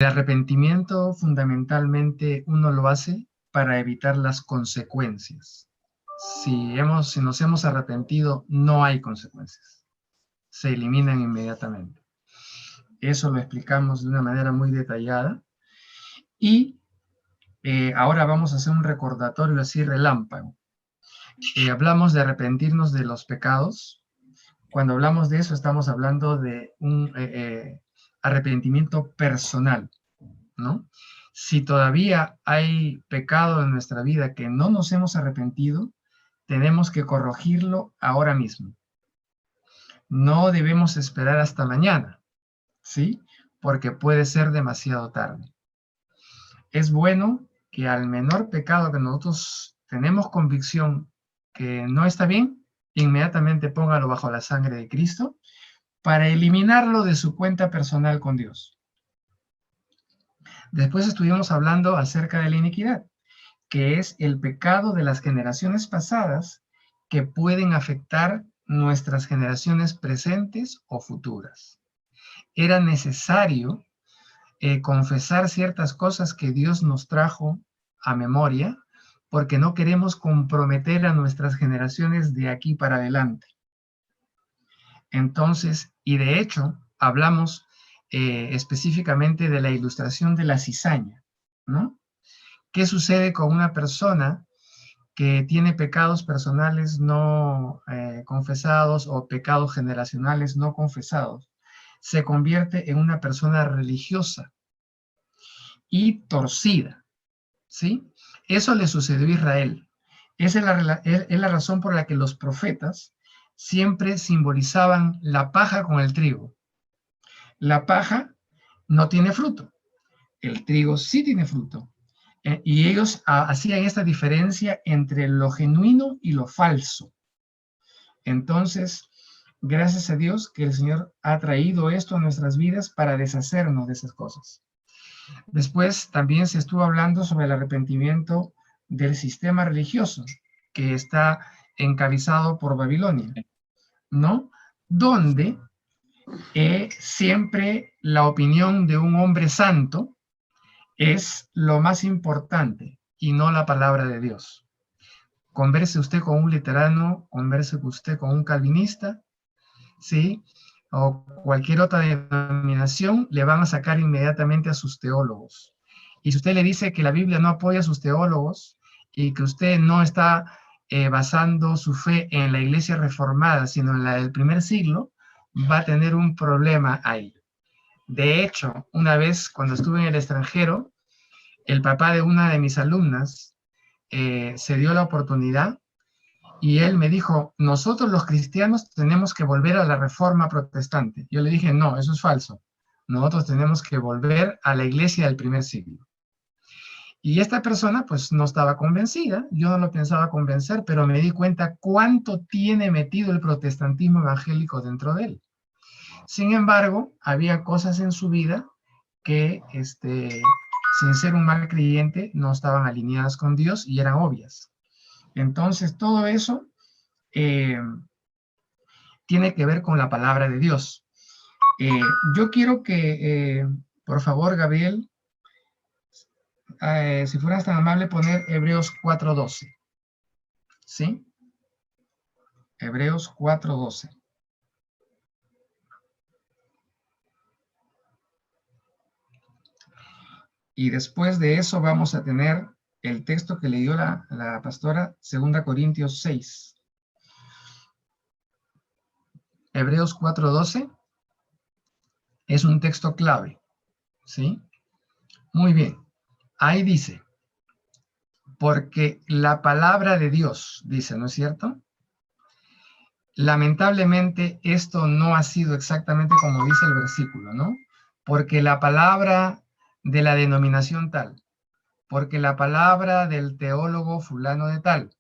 El arrepentimiento fundamentalmente uno lo hace para evitar las consecuencias. Si nos hemos arrepentido, no hay consecuencias. Se eliminan inmediatamente. Eso lo explicamos de una manera muy detallada. Y ahora vamos a hacer un recordatorio así relámpago. Hablamos de arrepentirnos de los pecados. Cuando hablamos de eso, estamos hablando de un arrepentimiento personal, ¿no? Si todavía hay pecado en nuestra vida que no nos hemos arrepentido, tenemos que corregirlo ahora mismo. No debemos esperar hasta mañana, ¿sí? Porque puede ser demasiado tarde. Es bueno que al menor pecado que nosotros tenemos convicción que no está bien, inmediatamente póngalo bajo la sangre de Cristo para eliminarlo de su cuenta personal con Dios. Después estuvimos hablando acerca de la iniquidad, que es el pecado de las generaciones pasadas que pueden afectar nuestras generaciones presentes o futuras. Era necesario confesar ciertas cosas que Dios nos trajo a memoria, porque no queremos comprometer a nuestras generaciones de aquí para adelante. Entonces, y de hecho, hablamos específicamente de la ilustración de la cizaña, ¿no? ¿Qué sucede con una persona que tiene pecados personales no confesados o pecados generacionales no confesados? Se convierte en una persona religiosa y torcida, ¿sí? Eso le sucedió a Israel. Esa es la razón por la que los profetas siempre simbolizaban la paja con el trigo. La paja no tiene fruto, el trigo sí tiene fruto. Y ellos hacían esta diferencia entre lo genuino y lo falso. Entonces, gracias a Dios que el Señor ha traído esto a nuestras vidas para deshacernos de esas cosas. Después también se estuvo hablando sobre el arrepentimiento del sistema religioso que está encabezado por Babilonia, ¿no? Donde siempre la opinión de un hombre santo es lo más importante y no la palabra de Dios. Converse usted con un luterano, converse usted con un calvinista, ¿sí? O cualquier otra denominación, le van a sacar inmediatamente a sus teólogos. Y si usted le dice que la Biblia no apoya a sus teólogos y que usted no está basando su fe en la iglesia reformada, sino en la del primer siglo, va a tener un problema ahí. De hecho, una vez cuando estuve en el extranjero, el papá de una de mis alumnas se dio la oportunidad y él me dijo, nosotros los cristianos tenemos que volver a la reforma protestante. Yo le dije, no, eso es falso. Nosotros tenemos que volver a la iglesia del primer siglo. Y esta persona pues no estaba convencida, yo no lo pensaba convencer, pero me di cuenta cuánto tiene metido el protestantismo evangélico dentro de él. Sin embargo, había cosas en su vida que, sin ser un mal creyente, no estaban alineadas con Dios y eran obvias. Entonces, todo eso tiene que ver con la palabra de Dios. Yo quiero que, por favor, Gabriel, si fueras tan amable, poner Hebreos 4:12. ¿Sí? Hebreos 4:12. Y después de eso vamos a tener el texto que leyó la pastora, 2 Corintios 6. Hebreos 4:12 es un texto clave, ¿sí? Muy bien. Ahí dice, porque la palabra de Dios, dice, ¿no es cierto? Lamentablemente esto no ha sido exactamente como dice el versículo, ¿no? Porque la palabra de la denominación tal, porque la palabra del teólogo fulano de tal,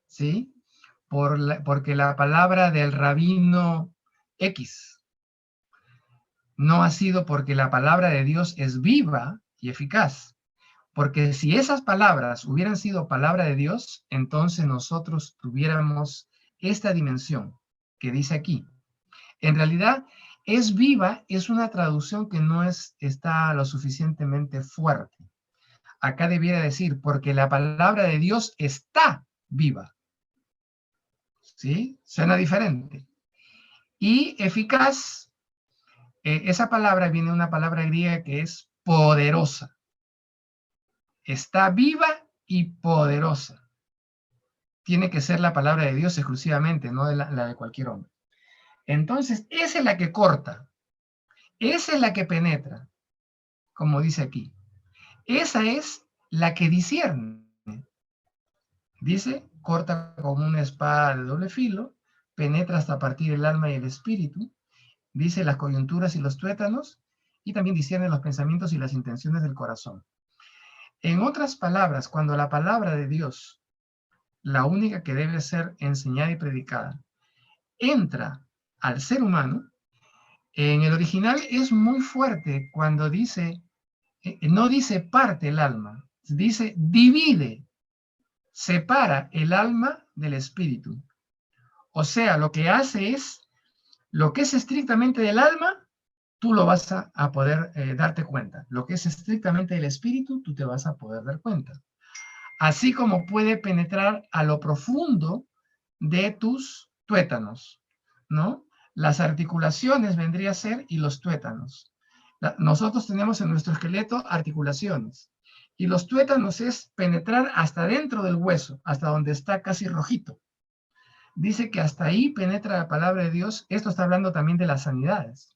¿sí? Porque la palabra del rabino X no ha sido porque la palabra de Dios es viva y eficaz. Porque si esas palabras hubieran sido palabra de Dios, entonces nosotros tuviéramos esta dimensión que dice aquí. En realidad, Es viva es una traducción que no está lo suficientemente fuerte. Acá debiera decir, porque la palabra de Dios está viva. ¿Sí? Suena diferente. Y eficaz, esa palabra viene de una palabra griega que es poderosa. Está viva y poderosa. Tiene que ser la palabra de Dios exclusivamente, no la de cualquier hombre. Entonces, esa es la que corta. Esa es la que penetra, como dice aquí. Esa es la que discierne. Dice, corta como una espada de doble filo, penetra hasta partir el alma y el espíritu, dice las coyunturas y los tuétanos, y también discierne los pensamientos y las intenciones del corazón. En otras palabras, cuando la palabra de Dios, la única que debe ser enseñada y predicada, entra al ser humano, en el original es muy fuerte cuando dice, no dice parte el alma, dice divide, separa el alma del espíritu. O sea, lo que hace es, lo que es estrictamente del alma, tú lo vas a poder darte cuenta. Lo que es estrictamente del espíritu, tú te vas a poder dar cuenta. Así como puede penetrar a lo profundo de tus tuétanos, ¿no? Las articulaciones vendría a ser y los tuétanos. Nosotros tenemos en nuestro esqueleto articulaciones. Y los tuétanos es penetrar hasta dentro del hueso, hasta donde está casi rojito. Dice que hasta ahí penetra la palabra de Dios. Esto está hablando también de las sanidades.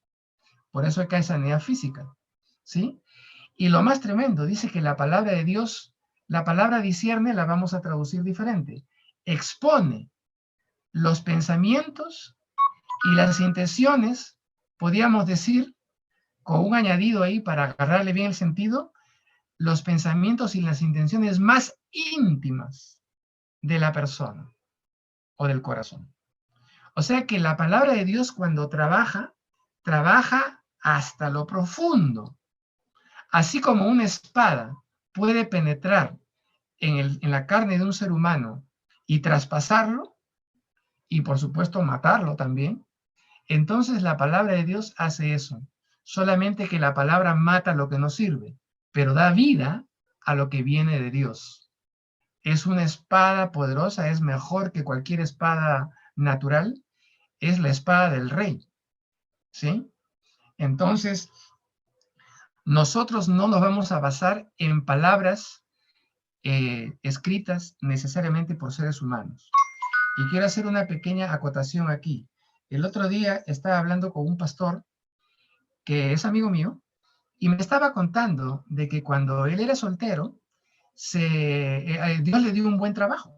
Por eso acá hay sanidad física, ¿sí? Y lo más tremendo, dice que la palabra de Dios, la palabra discierne la vamos a traducir diferente. Expone los pensamientos y las intenciones, podríamos decir, con un añadido ahí para agarrarle bien el sentido, los pensamientos y las intenciones más íntimas de la persona o del corazón. O sea que la palabra de Dios cuando trabaja, trabaja hasta lo profundo. Así como una espada puede penetrar en la carne de un ser humano y traspasarlo, y por supuesto matarlo también, entonces la palabra de Dios hace eso. Solamente que la palabra mata lo que no sirve, pero da vida a lo que viene de Dios. Es una espada poderosa, es mejor que cualquier espada natural, es la espada del rey, ¿sí? Entonces, nosotros no nos vamos a basar en palabras escritas necesariamente por seres humanos. Y quiero hacer una pequeña acotación aquí. El otro día estaba hablando con un pastor que es amigo mío, y me estaba contando de que cuando él era soltero, Dios le dio un buen trabajo.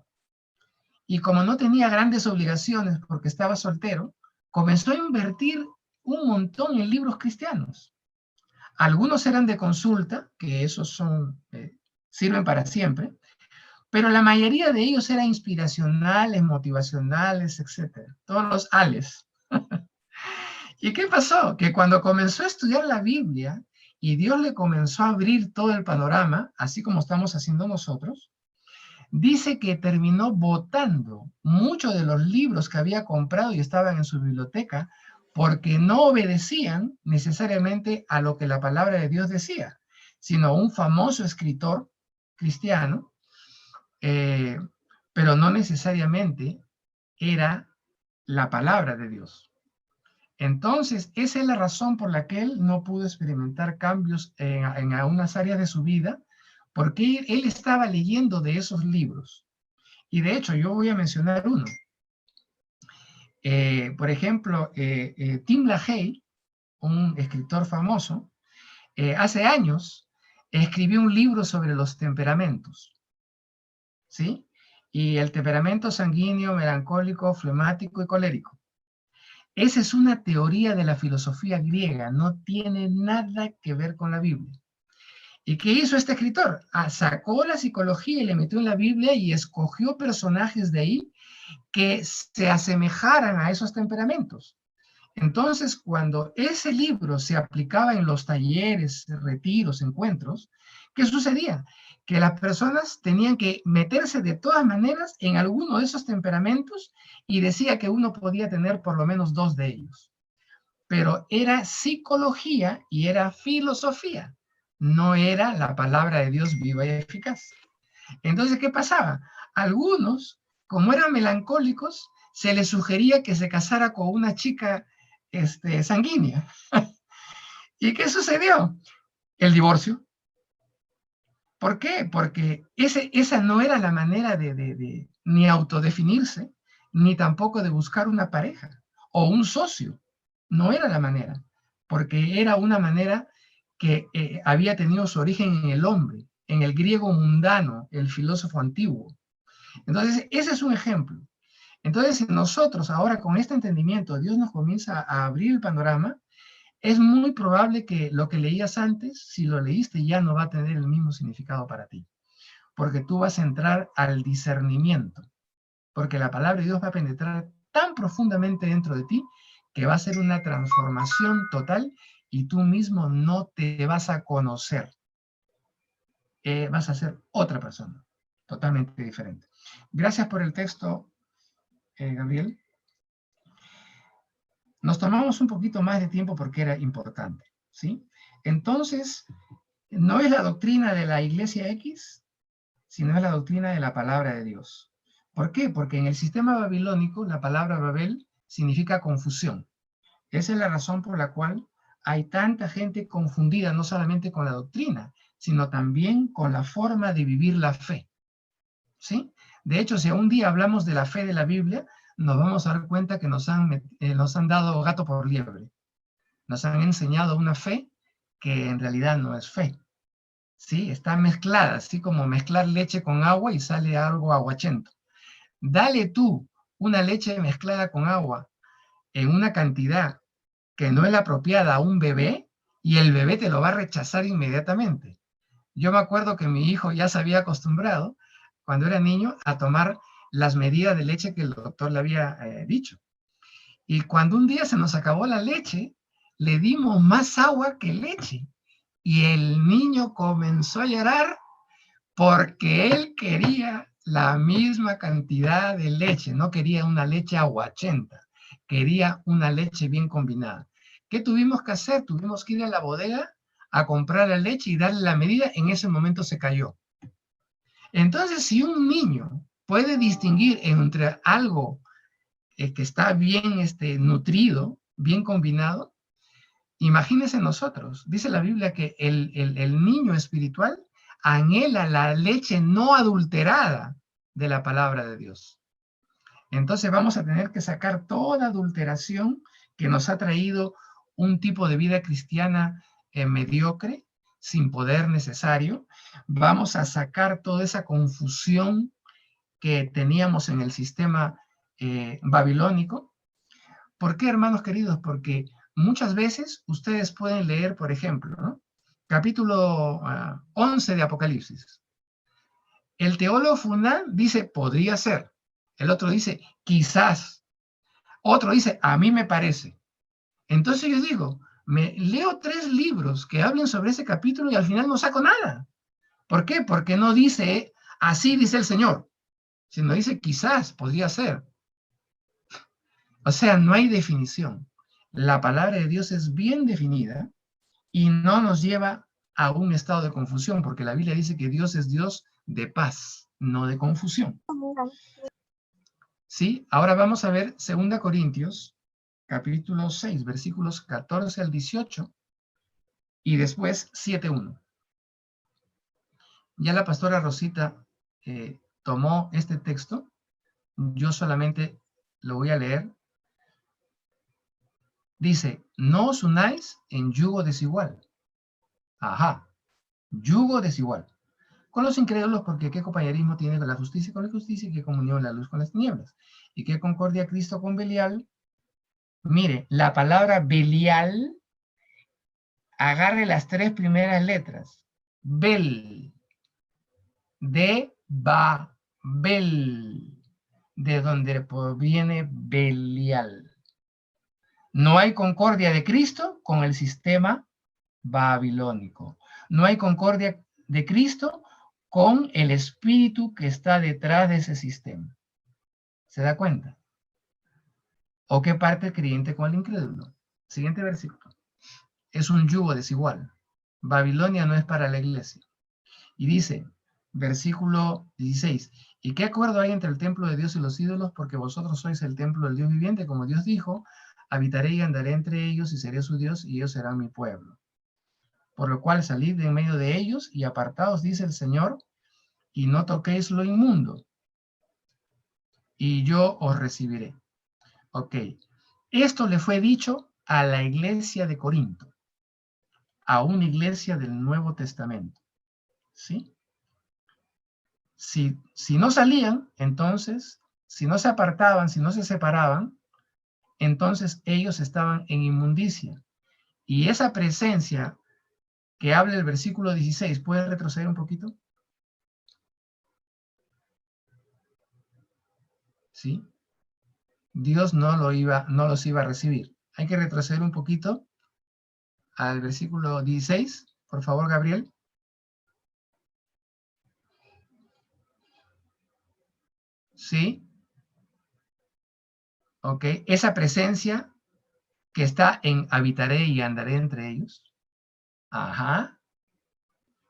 Y como no tenía grandes obligaciones porque estaba soltero, comenzó a invertir un montón en libros cristianos. Algunos eran de consulta, que esos sirven para siempre, pero la mayoría de ellos eran inspiracionales, motivacionales, etc. Todos los ales. ¿Y qué pasó? Que cuando comenzó a estudiar la Biblia y Dios le comenzó a abrir todo el panorama, así como estamos haciendo nosotros, dice que terminó botando muchos de los libros que había comprado y estaban en su biblioteca porque no obedecían necesariamente a lo que la palabra de Dios decía, sino un famoso escritor cristiano, pero no necesariamente era la palabra de Dios. Entonces, esa es la razón por la que él no pudo experimentar cambios en algunas áreas de su vida, porque él estaba leyendo de esos libros. Y de hecho, yo voy a mencionar uno. Por ejemplo, Tim LaHaye, un escritor famoso, hace años escribió un libro sobre los temperamentos, ¿sí? Y el temperamento sanguíneo, melancólico, flemático y colérico. Esa es una teoría de la filosofía griega, no tiene nada que ver con la Biblia. ¿Y qué hizo este escritor? Sacó la psicología y le metió en la Biblia y escogió personajes de ahí que se asemejaran a esos temperamentos. Entonces, cuando ese libro se aplicaba en los talleres, retiros, encuentros, ¿qué sucedía? Que las personas tenían que meterse de todas maneras en alguno de esos temperamentos y decía que uno podía tener por lo menos 2 de ellos. pero era psicología y era filosofía. No era la palabra de Dios viva y eficaz. Entonces, ¿qué pasaba? Algunos, como eran melancólicos, se les sugería que se casara con una chica sanguínea. ¿Y qué sucedió? El divorcio. ¿Por qué? Porque esa no era la manera de ni autodefinirse, ni tampoco de buscar una pareja o un socio. No era la manera, porque era una manera que había tenido su origen en el hombre, en el griego mundano, el filósofo antiguo. Entonces, ese es un ejemplo. Entonces, si nosotros ahora con este entendimiento, Dios nos comienza a abrir el panorama, es muy probable que lo que leías antes, si lo leíste, ya no va a tener el mismo significado para ti. Porque tú vas a entrar al discernimiento. Porque la palabra de Dios va a penetrar tan profundamente dentro de ti que va a ser una transformación total y tú mismo no te vas a conocer. Vas a ser otra persona, totalmente diferente. Gracias por el texto, Gabriel. Nos tomamos un poquito más de tiempo porque era importante, ¿sí? Entonces, no es la doctrina de la iglesia X, sino es la doctrina de la palabra de Dios. ¿Por qué? Porque en el sistema babilónico la palabra Babel significa confusión. Esa es la razón por la cual hay tanta gente confundida, no solamente con la doctrina, sino también con la forma de vivir la fe, ¿sí? De hecho, si un día hablamos de la fe de la Biblia, nos vamos a dar cuenta que nos han dado gato por liebre. Nos han enseñado una fe que en realidad no es fe, ¿sí? Está mezclada, así como mezclar leche con agua y sale algo aguachento. Dale tú una leche mezclada con agua en una cantidad que no es la apropiada a un bebé y el bebé te lo va a rechazar inmediatamente. Yo me acuerdo que mi hijo ya se había acostumbrado, cuando era niño, a tomar las medidas de leche que el doctor le había dicho. Y cuando un día se nos acabó la leche, le dimos más agua que leche. Y el niño comenzó a llorar porque él quería la misma cantidad de leche, no quería una leche aguachenta, quería una leche bien combinada. ¿Qué tuvimos que hacer? Tuvimos que ir a la bodega a comprar la leche y darle la medida, en ese momento se cayó. Entonces, si un niño puede distinguir entre algo que está bien nutrido, bien combinado, imagínense nosotros. Dice la Biblia que el niño espiritual anhela la leche no adulterada de la palabra de Dios. Entonces vamos a tener que sacar toda adulteración que nos ha traído un tipo de vida cristiana mediocre, sin poder necesario. Vamos a sacar toda esa confusión que teníamos en el sistema babilónico. ¿Por qué, hermanos queridos? Porque muchas veces ustedes pueden leer, por ejemplo, ¿no? Capítulo 11 de Apocalipsis. El teólogo fundal dice, podría ser. El otro dice, quizás. Otro dice, a mí me parece. Entonces yo digo, me leo 3 libros que hablen sobre ese capítulo y al final no saco nada. ¿Por qué? Porque no dice, así dice el Señor, sino dice, quizás, podría ser. O sea, no hay definición. La palabra de Dios es bien definida y no nos lleva a un estado de confusión, porque la Biblia dice que Dios es Dios de paz, no de confusión. ¿Sí? Ahora vamos a ver 2 Corintios, capítulo 6, versículos 14 al 18, y después 7:1. Ya la pastora Rosita tomó este texto, yo solamente lo voy a leer. Dice, no os unáis en yugo desigual. Ajá, yugo desigual. Con los incrédulos, porque qué compañerismo tiene con la justicia con la injusticia, y qué comunión la luz con las tinieblas. Y qué concordia Cristo con Belial. Mire, la palabra Belial, agarre las 3 primeras letras. Bel, de Babel, de donde proviene Belial. No hay concordia de Cristo con el sistema babilónico. No hay concordia de Cristo con el espíritu que está detrás de ese sistema. ¿Se da cuenta? ¿O qué parte el creyente con el incrédulo? Siguiente versículo. Es un yugo desigual. Babilonia no es para la iglesia. Y dice, versículo 16, ¿y qué acuerdo hay entre el templo de Dios y los ídolos? Porque vosotros sois el templo del Dios viviente, como Dios dijo, habitaré y andaré entre ellos y seré su Dios y ellos serán mi pueblo. Por lo cual salid de en medio de ellos y apartaos, dice el Señor, y no toquéis lo inmundo, y yo os recibiré. Ok, esto le fue dicho a la iglesia de Corinto, a una iglesia del Nuevo Testamento, ¿sí? Si no salían, entonces, si no se apartaban, si no se separaban, entonces ellos estaban en inmundicia. Y esa presencia que habla el versículo 16, ¿puede retroceder un poquito? ¿Sí? Dios no los iba a recibir. Hay que retroceder un poquito al versículo 16, por favor, Gabriel. ¿Sí? Ok, esa presencia que está en habitaré y andaré entre ellos. Ajá.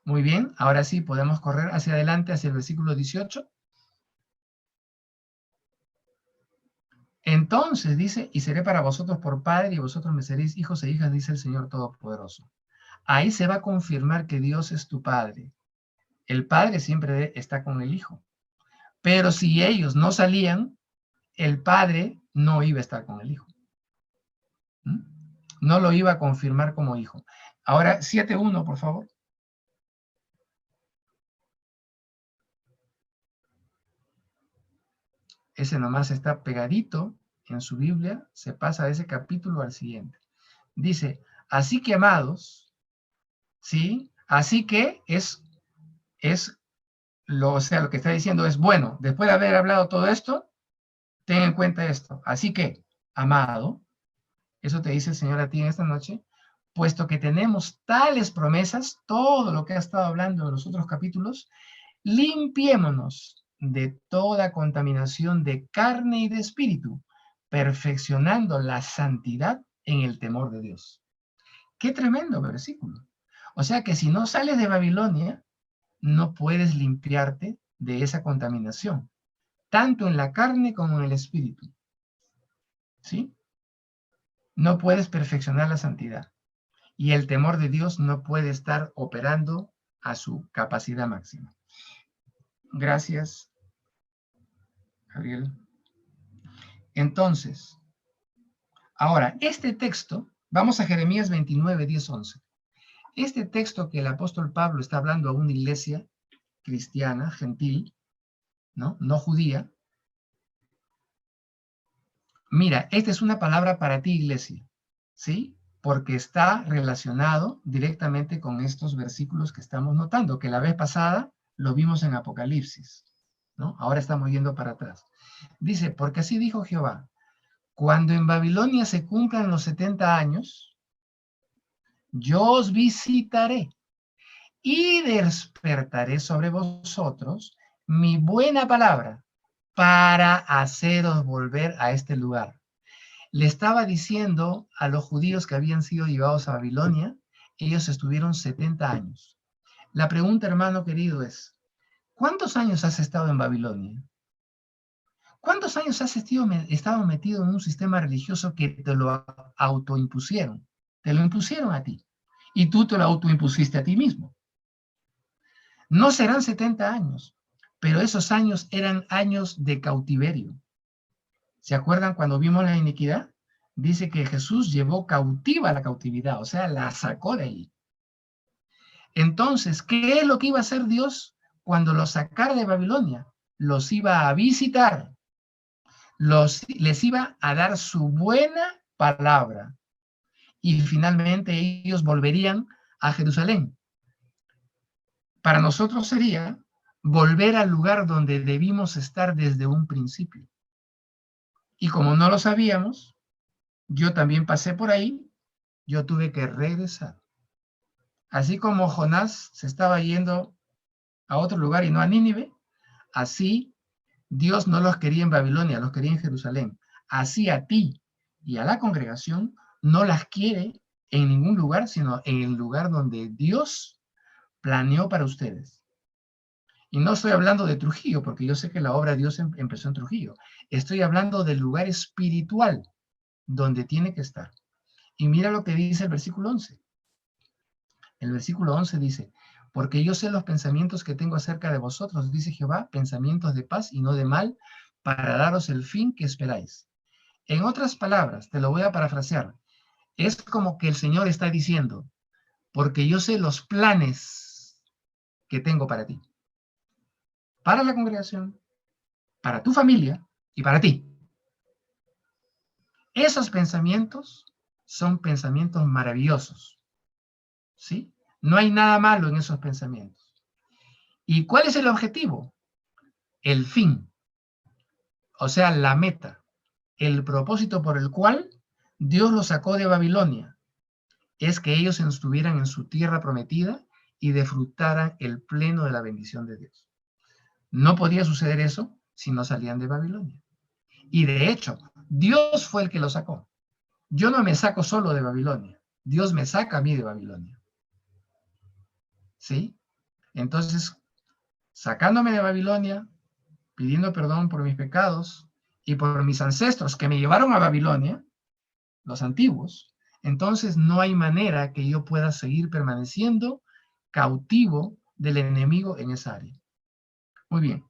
Muy bien, ahora sí podemos correr hacia adelante, hacia el versículo 18. Entonces dice, y seré para vosotros por padre y vosotros me seréis hijos e hijas, dice el Señor Todopoderoso. Ahí se va a confirmar que Dios es tu padre. El padre siempre está con el hijo. Pero si ellos no salían, el padre no iba a estar con el hijo. ¿Mm? No lo iba a confirmar como hijo. Ahora, 7.1, por favor. Ese nomás está pegadito en su Biblia, se pasa de ese capítulo al siguiente. Dice, así que amados, ¿sí? Así que o sea, lo que está diciendo es, bueno, después de haber hablado todo esto, ten en cuenta esto. Así que, amado, eso te dice el Señor a ti en esta noche, puesto que tenemos tales promesas, todo lo que ha estado hablando en los otros capítulos, limpiémonos de toda contaminación de carne y de espíritu, perfeccionando la santidad en el temor de Dios. Qué tremendo versículo. O sea que si no sales de Babilonia, no puedes limpiarte de esa contaminación, tanto en la carne como en el espíritu. ¿Sí? No puedes perfeccionar la santidad. Y el temor de Dios no puede estar operando a su capacidad máxima. Gracias, Gabriel. Entonces, ahora, este texto, vamos a Jeremías 29, 10, 11. Este texto que el apóstol Pablo está hablando a una iglesia cristiana, gentil, no judía. Mira, esta es una palabra para ti, iglesia, ¿sí? Porque está relacionado directamente con estos versículos que estamos notando, que la vez pasada lo vimos en Apocalipsis, ¿no? Ahora estamos yendo para atrás. Dice, porque así dijo Jehová, cuando en Babilonia se cumplan los 70 años, yo os visitaré y despertaré sobre vosotros mi buena palabra para haceros volver a este lugar. Le estaba diciendo a los judíos que habían sido llevados a Babilonia, ellos estuvieron 70 años. La pregunta, hermano querido, es, ¿cuántos años has estado en Babilonia? ¿Cuántos años has estado metido en un sistema religioso que te lo autoimpusieron? Te lo impusieron a ti. Y tú te lo autoimpusiste a ti mismo. No serán 70 años, pero esos años eran años de cautiverio. ¿Se acuerdan cuando vimos la iniquidad? Dice que Jesús llevó cautiva la cautividad, o sea, la sacó de ahí. Entonces, ¿qué es lo que iba a hacer Dios cuando los sacara de Babilonia? Los iba a visitar, les iba a dar su buena palabra y finalmente ellos volverían a Jerusalén. Para nosotros sería volver al lugar donde debimos estar desde un principio. Y como no lo sabíamos, yo también pasé por ahí, yo tuve que regresar. Así como Jonás se estaba yendo a otro lugar y no a Nínive, así Dios no los quería en Babilonia, los quería en Jerusalén. Así a ti y a la congregación no las quiere en ningún lugar, sino en el lugar donde Dios planeó para ustedes. Y no estoy hablando de Trujillo, porque yo sé que la obra de Dios empezó en Trujillo. Estoy hablando del lugar espiritual donde tiene que estar. Y mira lo que dice el versículo 11. El versículo 11 dice, porque yo sé los pensamientos que tengo acerca de vosotros, dice Jehová, pensamientos de paz y no de mal, para daros el fin que esperáis. En otras palabras, te lo voy a parafrasear, es como que el Señor está diciendo, porque yo sé los planes que tengo para ti, para la congregación, para tu familia y para ti. Esos pensamientos son pensamientos maravillosos, ¿sí? No hay nada malo en esos pensamientos. ¿Y cuál es el objetivo? El fin, o sea, la meta, el propósito por el cual Dios los sacó de Babilonia, es que ellos estuvieran en su tierra prometida y disfrutaran el pleno de la bendición de Dios. No podía suceder eso si no salían de Babilonia. Y de hecho, Dios fue el que los sacó. Yo no me saco solo de Babilonia. Dios me saca a mí de Babilonia. ¿Sí? Entonces, sacándome de Babilonia, pidiendo perdón por mis pecados y por mis ancestros que me llevaron a Babilonia, los antiguos, entonces no hay manera que yo pueda seguir permaneciendo cautivo del enemigo en esa área. Muy bien.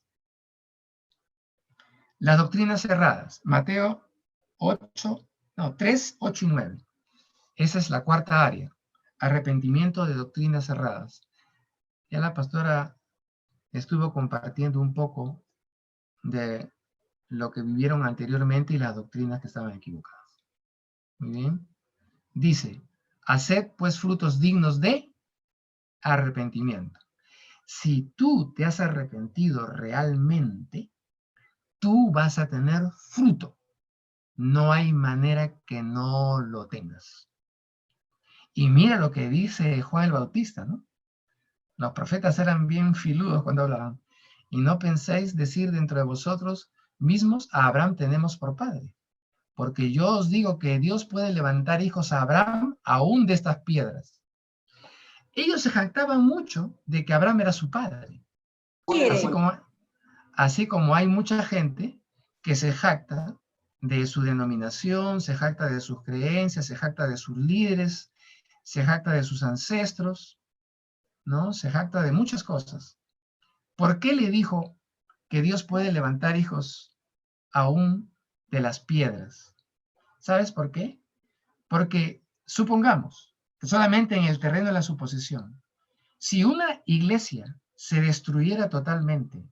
Las doctrinas cerradas. Mateo 3, 8 y 9. Esa es la cuarta área. Arrepentimiento de doctrinas cerradas. Ya la pastora estuvo compartiendo un poco de lo que vivieron anteriormente y las doctrinas que estaban equivocadas. Muy bien. Dice, haced pues frutos dignos de arrepentimiento. Si tú te has arrepentido realmente, tú vas a tener fruto. No hay manera que no lo tengas. Y mira lo que dice Juan el Bautista, ¿no? Los profetas eran bien filudos cuando hablaban. Y no penséis decir dentro de vosotros mismos, a Abraham tenemos por padre. Porque yo os digo que Dios puede levantar hijos a Abraham aún de estas piedras. Ellos se jactaban mucho de que Abraham era su padre. Así como hay mucha gente que se jacta de su denominación, se jacta de sus creencias, se jacta de sus líderes, se jacta de sus ancestros, ¿no? Se jacta de muchas cosas. ¿Por qué le dijo que Dios puede levantar hijos aún de las piedras? ¿Sabes por qué? Porque supongamos que solamente en el terreno de la suposición, si una iglesia se destruyera totalmente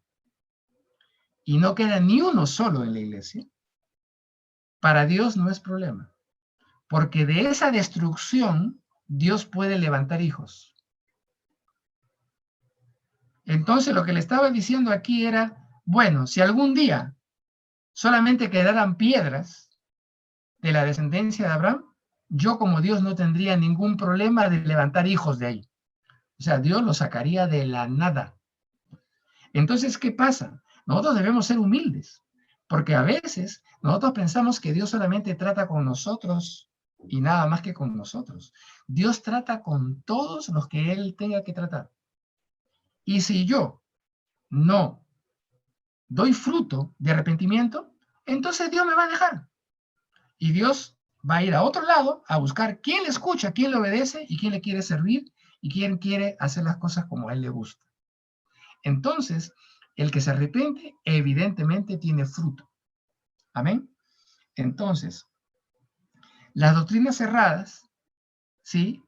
y no queda ni uno solo en la iglesia, para Dios no es problema, porque de esa destrucción Dios puede levantar hijos. Entonces lo que le estaba diciendo aquí era, bueno, si algún día solamente quedaran piedras de la descendencia de Abraham, yo como Dios no tendría ningún problema de levantar hijos de ahí. O sea, Dios los sacaría de la nada. Entonces, ¿qué pasa? Nosotros debemos ser humildes, porque a veces nosotros pensamos que Dios solamente trata con nosotros y nada más que con nosotros. Dios trata con todos los que Él tenga que tratar. Y si yo no doy fruto de arrepentimiento, entonces Dios me va a dejar. Y Dios va a ir a otro lado a buscar quién le escucha, quién le obedece y quién le quiere servir y quién quiere hacer las cosas como a Él le gusta. Entonces, el que se arrepiente evidentemente tiene fruto. Amén. Entonces, las doctrinas cerradas, ¿sí?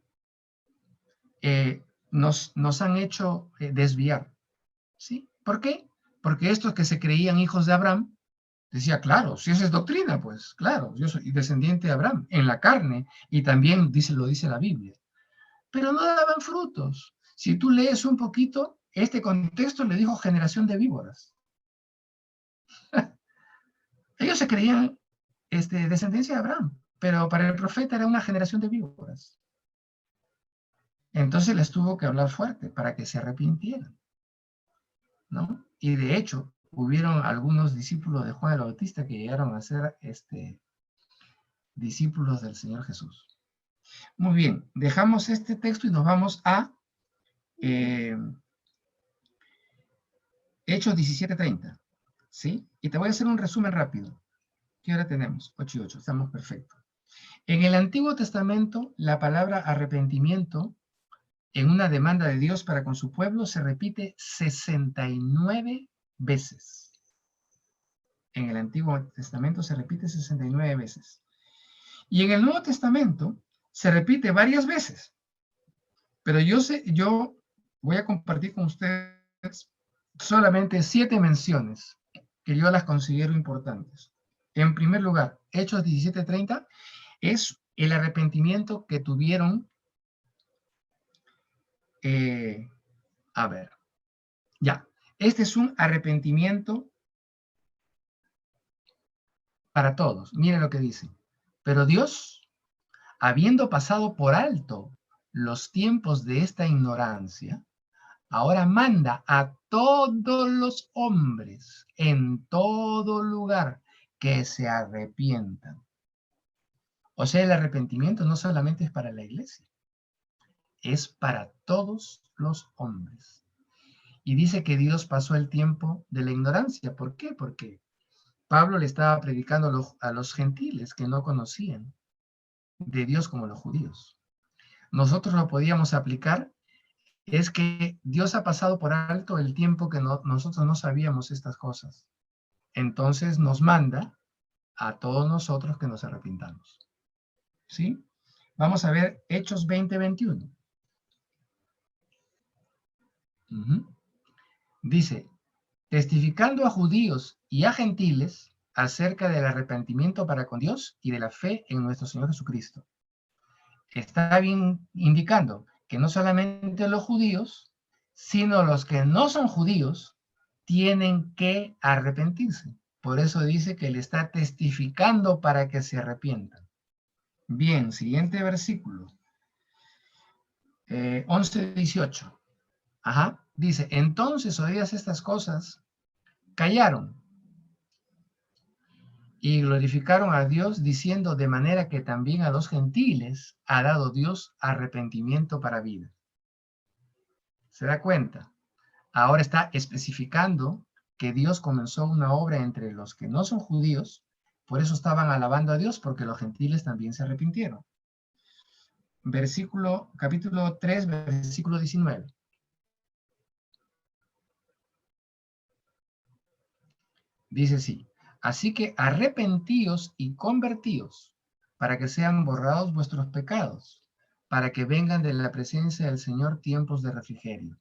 Nos han hecho desviar, ¿sí? ¿Por qué? Porque estos que se creían hijos de Abraham, decía, claro, si esa es doctrina, pues claro, yo soy descendiente de Abraham, en la carne, y también lo dice la Biblia. Pero no daban frutos. Si tú lees un poquito, este contexto le dijo generación de víboras. Ellos se creían descendencia de Abraham, pero para el profeta era una generación de víboras. Entonces les tuvo que hablar fuerte para que se arrepintieran, ¿no? Y de hecho, hubieron algunos discípulos de Juan el Bautista que llegaron a ser discípulos del Señor Jesús. Muy bien, dejamos este texto y nos vamos a Hechos 17:30, ¿sí? Y te voy a hacer un resumen rápido. ¿Qué hora tenemos? 8 y 8, estamos perfectos. En el Antiguo Testamento, la palabra arrepentimiento en una demanda de Dios para con su pueblo se repite 69 veces. En el Antiguo Testamento se repite 69 veces. Y en el Nuevo Testamento se repite varias veces. Pero yo voy a compartir con ustedes solamente 7 menciones que yo las considero importantes. En primer lugar, Hechos 17:30 es el arrepentimiento que tuvieron, este es un arrepentimiento para todos. Miren lo que dice. Pero Dios, habiendo pasado por alto los tiempos de esta ignorancia, ahora manda a todos los hombres en todo lugar que se arrepientan. O sea, el arrepentimiento no solamente es para la iglesia, es para todos los hombres. Y dice que Dios pasó el tiempo de la ignorancia. ¿Por qué? Porque Pablo le estaba predicando a los gentiles que no conocían de Dios como los judíos. Nosotros lo podíamos aplicar, es que Dios ha pasado por alto el tiempo que nosotros no sabíamos estas cosas. Entonces nos manda a todos nosotros que nos arrepintamos. ¿Sí? Vamos a ver Hechos 20:21. Dice, testificando a judíos y a gentiles acerca del arrepentimiento para con Dios y de la fe en nuestro Señor Jesucristo. Está bien indicando que no solamente los judíos, sino los que no son judíos, tienen que arrepentirse. Por eso dice que le está testificando para que se arrepientan. Bien, siguiente versículo. 11:18. Dice, entonces oídas estas cosas, callaron y glorificaron a Dios diciendo, de manera que también a los gentiles ha dado Dios arrepentimiento para vida. ¿Se da cuenta? Ahora está especificando que Dios comenzó una obra entre los que no son judíos, por eso estaban alabando a Dios, porque los gentiles también se arrepintieron. Capítulo 3, versículo 19. Dice así, así que arrepentíos y convertíos, para que sean borrados vuestros pecados, para que vengan de la presencia del Señor tiempos de refrigerio.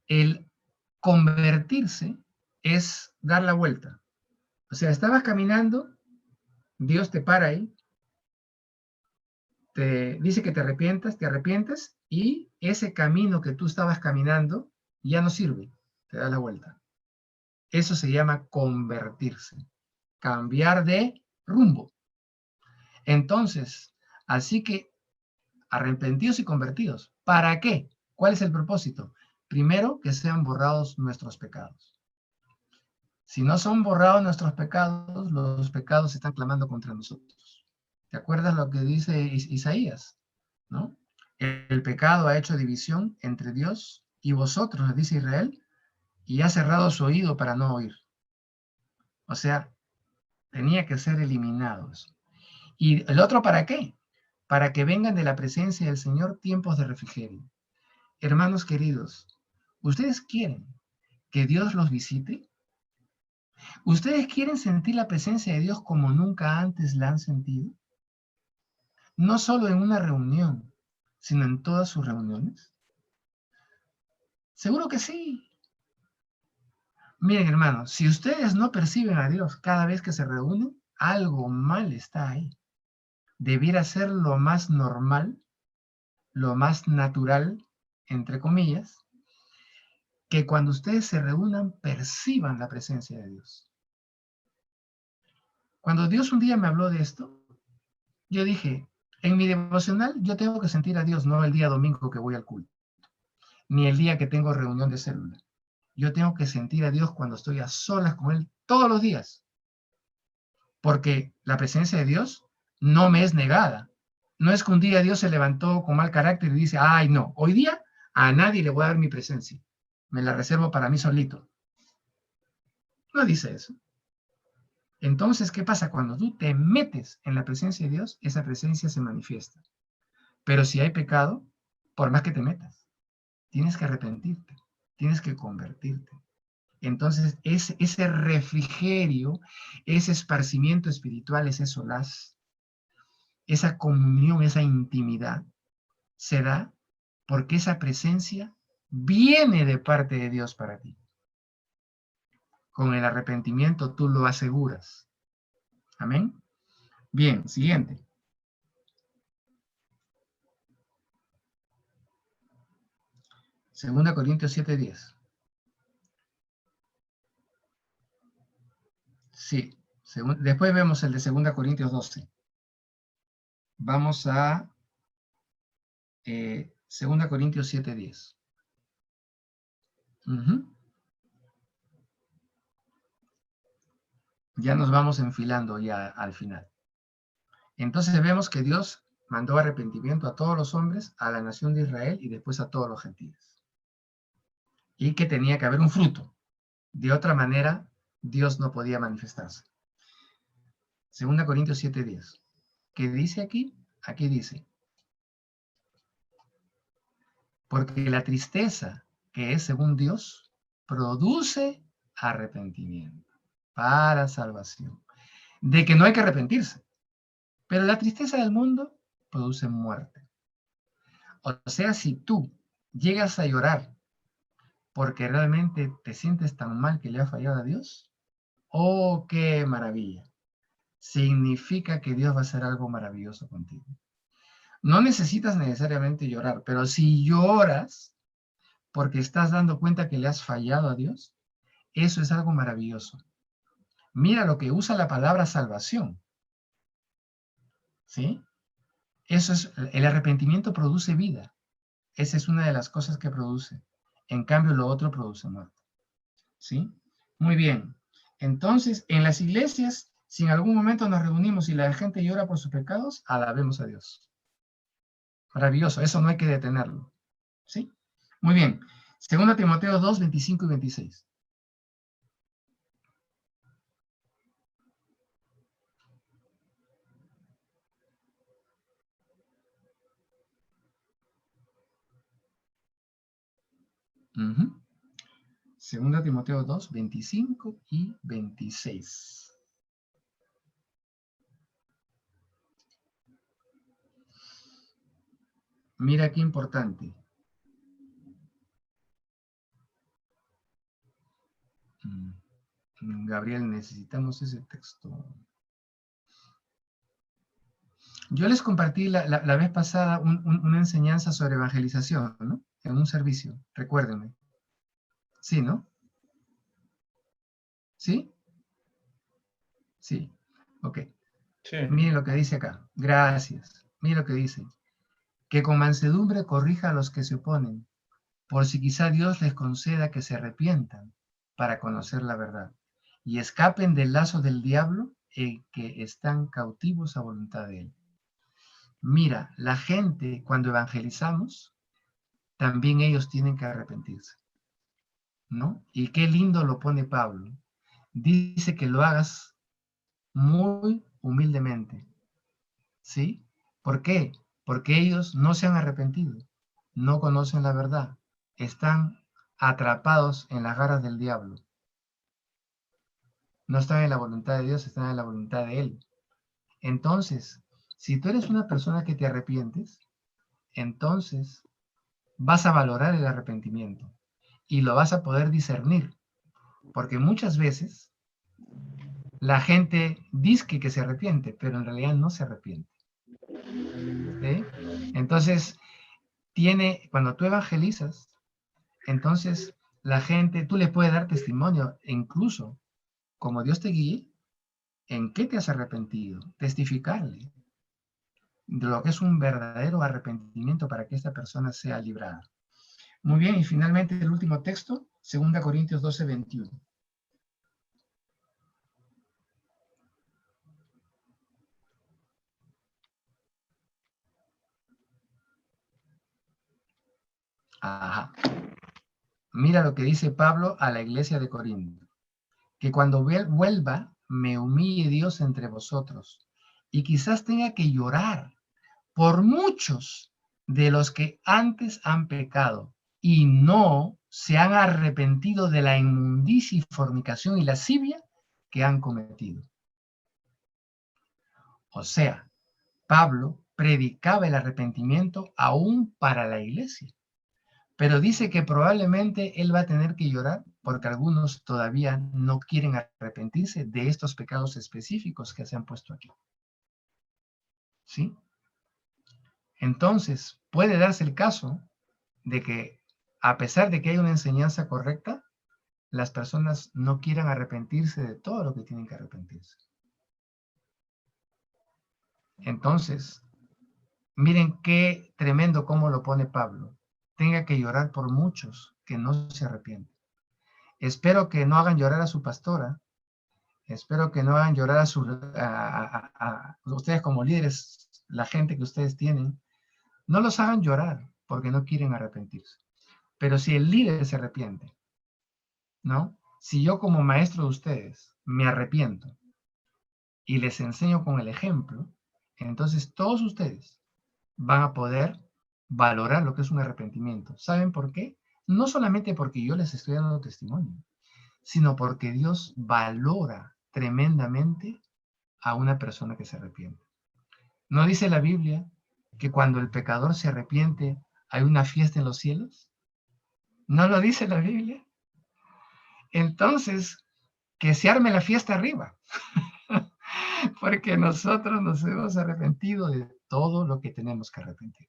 El convertirse es dar la vuelta. O sea, estabas caminando, Dios te para ahí, te dice que te arrepientes, y ese camino que tú estabas caminando ya no sirve, te da la vuelta. Eso se llama convertirse, cambiar de rumbo. Entonces, así que arrepentidos y convertidos. ¿Para qué? ¿Cuál es el propósito? Primero, que sean borrados nuestros pecados. Si no son borrados nuestros pecados, los pecados están clamando contra nosotros. ¿Te acuerdas lo que dice Isaías? ¿No? El pecado ha hecho división entre Dios y vosotros, dice Israel, y ha cerrado su oído para no oír. O sea, tenía que ser eliminados. ¿Y el otro para qué? Para que vengan de la presencia del Señor tiempos de refrigerio. Hermanos queridos, ¿ustedes quieren que Dios los visite? ¿Ustedes quieren sentir la presencia de Dios como nunca antes la han sentido? No solo en una reunión, sino en todas sus reuniones. Seguro que sí. Miren, hermanos, si ustedes no perciben a Dios cada vez que se reúnen, algo mal está ahí. Debiera ser lo más normal, lo más natural, entre comillas, que cuando ustedes se reúnan perciban la presencia de Dios. Cuando Dios un día me habló de esto, yo dije, en mi devocional yo tengo que sentir a Dios, no el día domingo que voy al culto, ni el día que tengo reunión de célula. Yo tengo que sentir a Dios cuando estoy a solas con Él todos los días. porque la presencia de Dios no me es negada. No es que un día Dios se levantó con mal carácter y dice, ay no, hoy día a nadie le voy a dar mi presencia, me la reservo para mí solito. No dice eso. Entonces, ¿qué pasa? Cuando tú te metes en la presencia de Dios, esa presencia se manifiesta. Pero si hay pecado, por más que te metas, tienes que arrepentirte, tienes que convertirte. Entonces, ese refrigerio, ese esparcimiento espiritual, ese solaz, esa comunión, esa intimidad, se da porque esa presencia viene de parte de Dios para ti. Con el arrepentimiento tú lo aseguras. Amén. Bien, siguiente. Segunda Corintios 7:10. Sí, después vemos el de 2 Corintios 12. Vamos a 2 Corintios 7:10. Ya nos vamos enfilando ya al final. Entonces vemos que Dios mandó arrepentimiento a todos los hombres, a la nación de Israel y después a todos los gentiles. Y que tenía que haber un fruto. De otra manera, Dios no podía manifestarse. 2 Corintios 7:10. ¿Qué dice aquí? Aquí dice, porque la tristeza que es según Dios produce arrepentimiento para salvación. De que no hay que arrepentirse. Pero la tristeza del mundo produce muerte. O sea, si tú llegas a llorar porque realmente te sientes tan mal que le ha fallado a Dios, ¡oh, qué maravilla! Significa que Dios va a hacer algo maravilloso contigo. No necesitas necesariamente llorar, pero si lloras porque estás dando cuenta que le has fallado a Dios, eso es algo maravilloso. Mira lo que usa la palabra salvación. ¿Sí? Eso es, el arrepentimiento produce vida. Esa es una de las cosas que produce. En cambio, lo otro produce muerte. ¿Sí? Muy bien. Entonces, en las iglesias, si en algún momento nos reunimos y la gente llora por sus pecados, alabemos a Dios. Maravilloso. Eso no hay que detenerlo. ¿Sí? Muy bien. 2 Timoteo 2, 25 y 26. Segunda Timoteo 2, 25 y 26. Mira qué importante. Gabriel, necesitamos ese texto. Yo les compartí la vez pasada una enseñanza sobre evangelización, ¿no? En un servicio, recuérdenme. Sí, ¿no? ¿Sí? Sí. Ok. Sí. Miren lo que dice acá. Gracias. Miren lo que dice. Que con mansedumbre corrija a los que se oponen, por si quizá Dios les conceda que se arrepientan para conocer la verdad y escapen del lazo del diablo en que están cautivos a voluntad de él. Mira, la gente cuando evangelizamos, también ellos tienen que arrepentirse, ¿no? Y qué lindo lo pone Pablo. Dice que lo hagas muy humildemente, ¿sí? ¿Por qué? Porque ellos no se han arrepentido, no conocen la verdad, están atrapados en las garras del diablo. No están en la voluntad de Dios, están en la voluntad de Él. Entonces, si tú eres una persona que te arrepientes, entonces vas a valorar el arrepentimiento y lo vas a poder discernir, porque muchas veces la gente dice que se arrepiente, pero en realidad no se arrepiente. ¿Sí? Entonces, cuando tú evangelizas, entonces la gente, tú le puedes dar testimonio, e incluso, como Dios te guíe, en qué te has arrepentido, testificarle de lo que es un verdadero arrepentimiento para que esta persona sea librada. Muy bien, y finalmente el último texto, 2 Corintios 12, 21. Ajá. Mira lo que dice Pablo a la iglesia de Corinto. Que cuando vuelva, me humille Dios entre vosotros. Y quizás tenga que llorar por muchos de los que antes han pecado y no se han arrepentido de la inmundicia y fornicación y lascivia que han cometido. O sea, Pablo predicaba el arrepentimiento aún para la iglesia, pero dice que probablemente él va a tener que llorar porque algunos todavía no quieren arrepentirse de estos pecados específicos que se han puesto aquí. ¿Sí? Entonces, puede darse el caso de que, a pesar de que hay una enseñanza correcta, las personas no quieran arrepentirse de todo lo que tienen que arrepentirse. Entonces, miren qué tremendo cómo lo pone Pablo. Tenga que llorar por muchos que no se arrepienten. Espero que no hagan llorar a su pastora. Espero que no hagan llorar a ustedes como líderes, la gente que ustedes tienen. No los hagan llorar porque no quieren arrepentirse. Pero si el líder se arrepiente, ¿no? Si yo como maestro de ustedes me arrepiento y les enseño con el ejemplo, entonces todos ustedes van a poder valorar lo que es un arrepentimiento. ¿Saben por qué? No solamente porque yo les estoy dando testimonio, sino porque Dios valora tremendamente a una persona que se arrepiente. ¿No dice la Biblia que cuando el pecador se arrepiente hay una fiesta en los cielos? ¿No lo dice la Biblia? Entonces, que se arme la fiesta arriba, porque nosotros nos hemos arrepentido de todo lo que tenemos que arrepentir.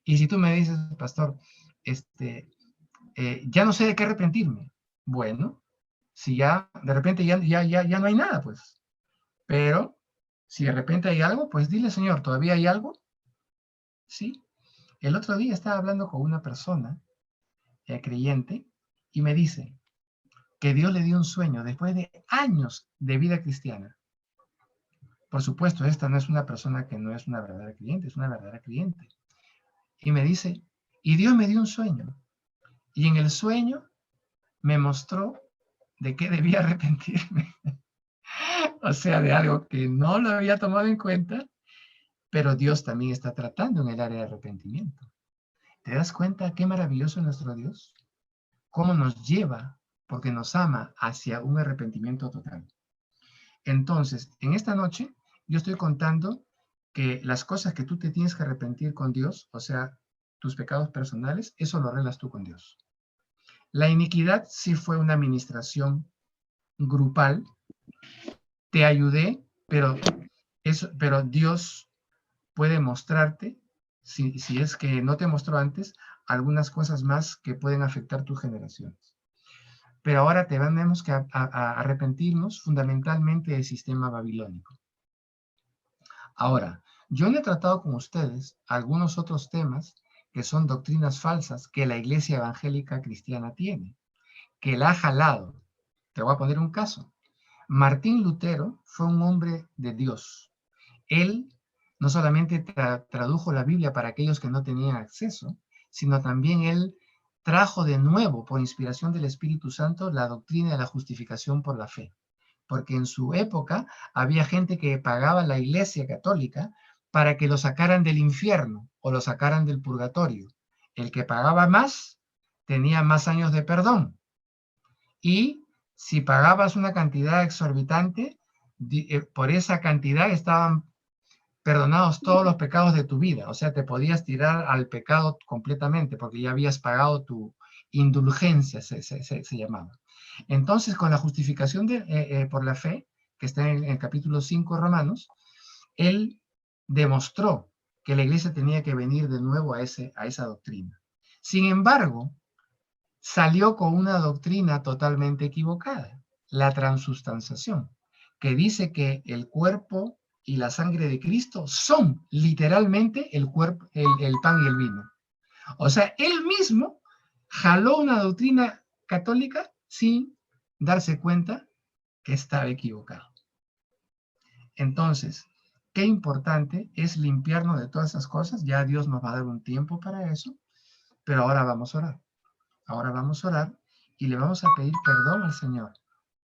Y si tú me dices, pastor, ya no sé de qué arrepentirme, bueno, si ya de repente ya no hay nada, pues, pero si de repente hay algo, pues dile, Señor, ¿todavía hay algo? Sí. El otro día estaba hablando con una persona creyente y me dice que Dios le dio un sueño después de años de vida cristiana. Por supuesto, esta no es una persona que no es una verdadera creyente, es una verdadera creyente. Y me dice, y Dios me dio un sueño. Y en el sueño me mostró de qué debía arrepentirme. O sea, de algo que no lo había tomado en cuenta, pero Dios también está tratando en el área de arrepentimiento. ¿Te das cuenta qué maravilloso es nuestro Dios? Cómo nos lleva, porque nos ama, hacia un arrepentimiento total. Entonces, en esta noche, yo estoy contando que las cosas que tú te tienes que arrepentir con Dios, o sea, tus pecados personales, eso lo arreglas tú con Dios. La iniquidad sí fue una administración grupal. Te ayudé, pero Dios puede mostrarte, si es que no te mostró antes, algunas cosas más que pueden afectar tus generaciones. Pero ahora tenemos que arrepentirnos fundamentalmente del sistema babilónico. Ahora, yo no he tratado con ustedes algunos otros temas que son doctrinas falsas que la iglesia evangélica cristiana tiene, que la ha jalado. Te voy a poner un caso. Martín Lutero fue un hombre de Dios. Él no solamente tradujo la Biblia para aquellos que no tenían acceso, sino también él trajo de nuevo, por inspiración del Espíritu Santo, la doctrina de la justificación por la fe. Porque en su época había gente que pagaba la Iglesia Católica para que lo sacaran del infierno o lo sacaran del purgatorio. El que pagaba más tenía más años de perdón. Y si pagabas una cantidad exorbitante, por esa cantidad estaban perdonados todos los pecados de tu vida. O sea, te podías tirar al pecado completamente porque ya habías pagado tu indulgencia, se llamaba. Entonces, con la justificación por la fe, que está en el capítulo 5 de Romanos, él demostró que la iglesia tenía que venir de nuevo a esa doctrina. Sin embargo, salió con una doctrina totalmente equivocada, la transustanciación, que dice que el cuerpo y la sangre de Cristo son literalmente el cuerpo, el pan y el vino. O sea, él mismo jaló una doctrina católica sin darse cuenta que estaba equivocado. Entonces, qué importante es limpiarnos de todas esas cosas. Ya Dios nos va a dar un tiempo para eso. Pero ahora vamos a orar. Ahora vamos a orar y le vamos a pedir perdón al Señor